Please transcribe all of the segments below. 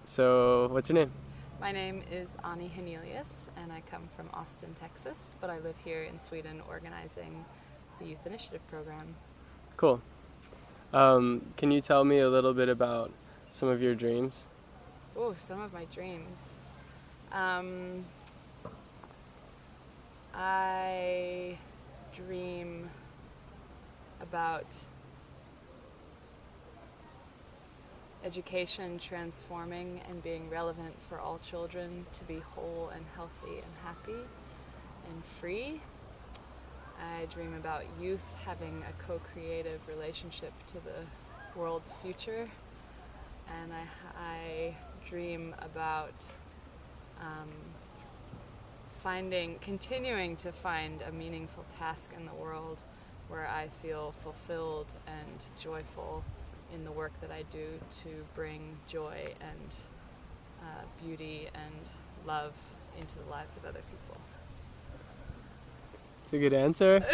So, what's your name? My name is Hanelius, and I come from Austin, Texas, but I live here in Sweden organizing the Youth Initiative program. Cool. Can you tell me a little bit about some of your dreams? Oh, some of my dreams. I dream about education transforming and being relevant for all children to be whole and healthy and happy and free. I dream about youth having a co-creative relationship to the world's future. And I dream about continuing to find a meaningful task in the world where I feel fulfilled and joyful in the work that I do to bring joy and beauty and love into the lives of other people. It's a good answer.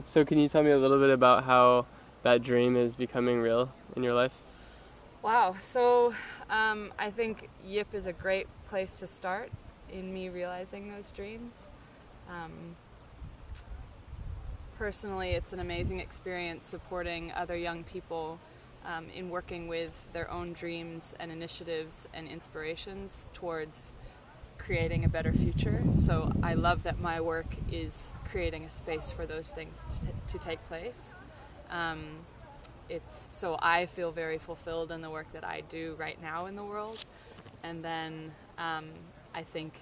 So can you tell me a little bit about how that dream is becoming real in your life? Wow, so I think YIP is a great place to start in me realizing those dreams. Personally, it's an amazing experience supporting other young people in working with their own dreams and initiatives and inspirations towards creating a better future. So I love that my work is creating a space for those things to take place. So I feel very fulfilled in the work that I do right now in the world. And then I think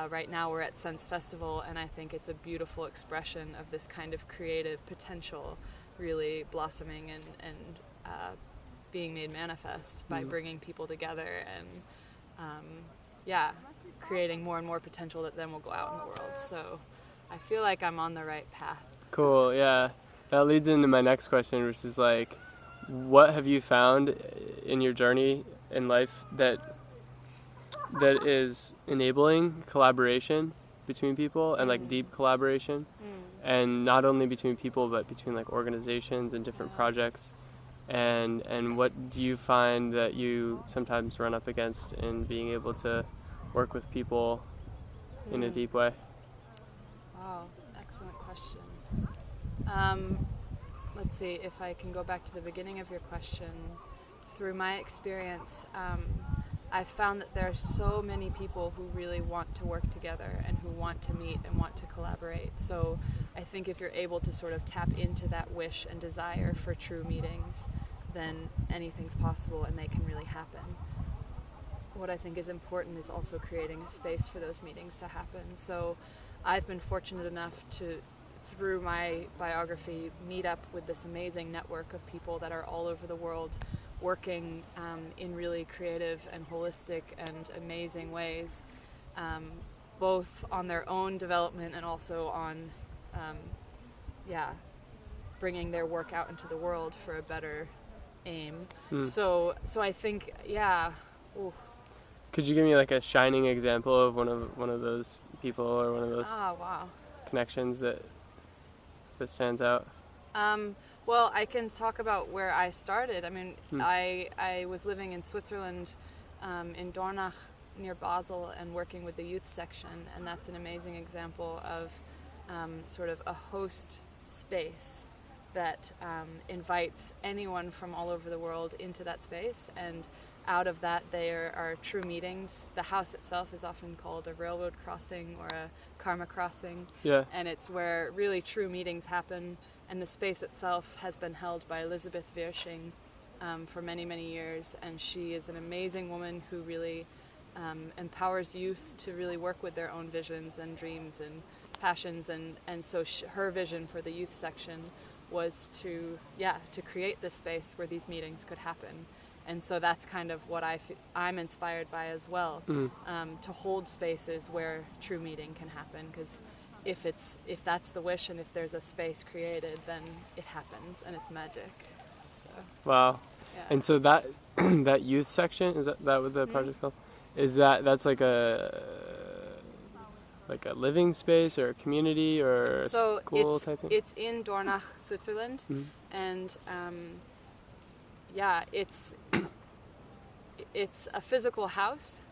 right now we're at Sense Festival, and I think it's a beautiful expression of this kind of creative potential really blossoming and being made manifest by bringing people together and creating more and more potential that then will go out in the world. So I feel like I'm on the right path. Cool, yeah. That leads into my next question, which is like, what have you found in your journey in life that is enabling collaboration between people and like deep collaboration, and not only between people but between like organizations and different projects, and what do you find that you sometimes run up against in being able to work with people in a deep way? Wow, excellent question. Let's see if I can go back to the beginning of your question. Through my experience, I've found that there are so many people who really want to work together and who want to meet and want to collaborate. So I think if you're able to sort of tap into that wish and desire for true meetings, then anything's possible and they can really happen. What I think is important is also creating a space for those meetings to happen. So I've been fortunate enough to, through my biography, meet up with this amazing network of people that are all over the world working in really creative and holistic and amazing ways, both on their own development and also on bringing their work out into the world for a better aim. So I think, Ooh. Could you give me like a shining example of one of those people or one of those connections that stands out? Well, I can talk about where I started. I mean, I was living in Switzerland, in Dornach, near Basel, and working with the youth section, and that's an amazing example of sort of a host space that invites anyone from all over the world into that space, and out of that there are true meetings. The house itself is often called a railroad crossing or a karma crossing, and it's where really true meetings happen. And the space itself has been held by Elizabeth Virsching for many, many years, and she is an amazing woman who really empowers youth to really work with their own visions and dreams and passions, and so her vision for the youth section was to create this space where these meetings could happen. And so that's kind of what I'm inspired by as well, to hold spaces where true meeting can happen, because if that's the wish and if there's a space created, then it happens and it's magic. So, wow. yeah. And so that that youth section, is that what the project's called? Is that's like a living space or a community or a school type thing? It's in Dornach, Switzerland, and yeah, it's a physical house,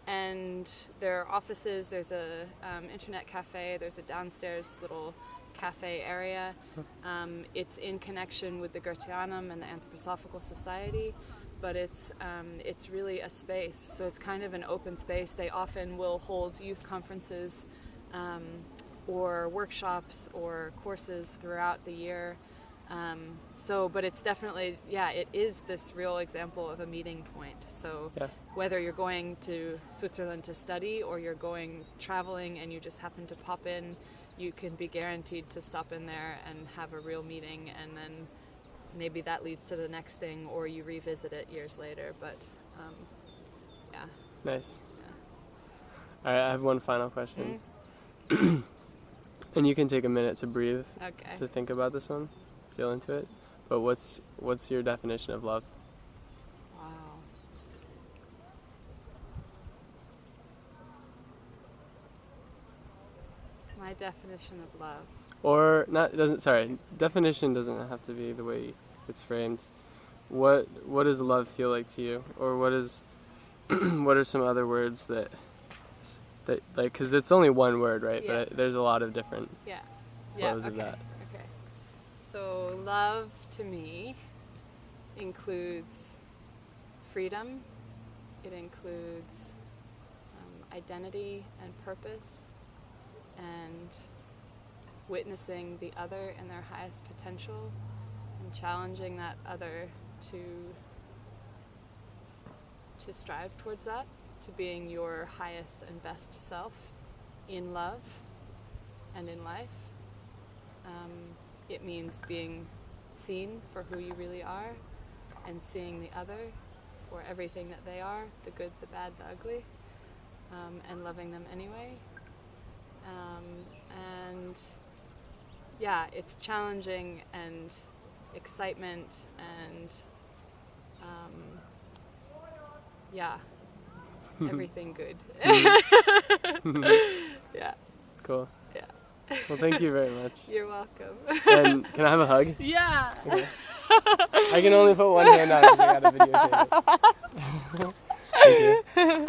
and there are offices. There's a internet cafe. There's a downstairs little cafe area. It's in connection with the Goetheanum and the Anthroposophical Society, but it's really a space. So it's kind of an open space. They often will hold youth conferences or workshops or courses throughout the year. But it's definitely, it is this real example of a meeting point. So whether you're going to Switzerland to study or you're going traveling and you just happen to pop in, you can be guaranteed to stop in there and have a real meeting, and then maybe that leads to the next thing, or you revisit it years later. But Nice. Yeah. All right, I have one final question. And you can take a minute to breathe, to think about this one, feel into it. But what's your definition of love? Wow. My definition of love. Or not? Definition doesn't have to be the way it's framed. What does love feel like to you, or what are some other words that like, because it's only one word, right? Yeah. But there's a lot of different flows of Okay. that. Okay. So love to me includes freedom. It includes identity and purpose, and witnessing the other in their highest potential and challenging that other to strive towards that, to being your highest and best self in love and in life. It means being seen for who you really are and seeing the other for everything that they are, the good, the bad, the ugly, and loving them anyway. It's challenging and excitement and everything good. Yeah. Cool. Yeah. Well, thank you very much. You're welcome. And can I have a hug? Yeah. Okay. I can only put one hand on it because I got a videotape. Thank you.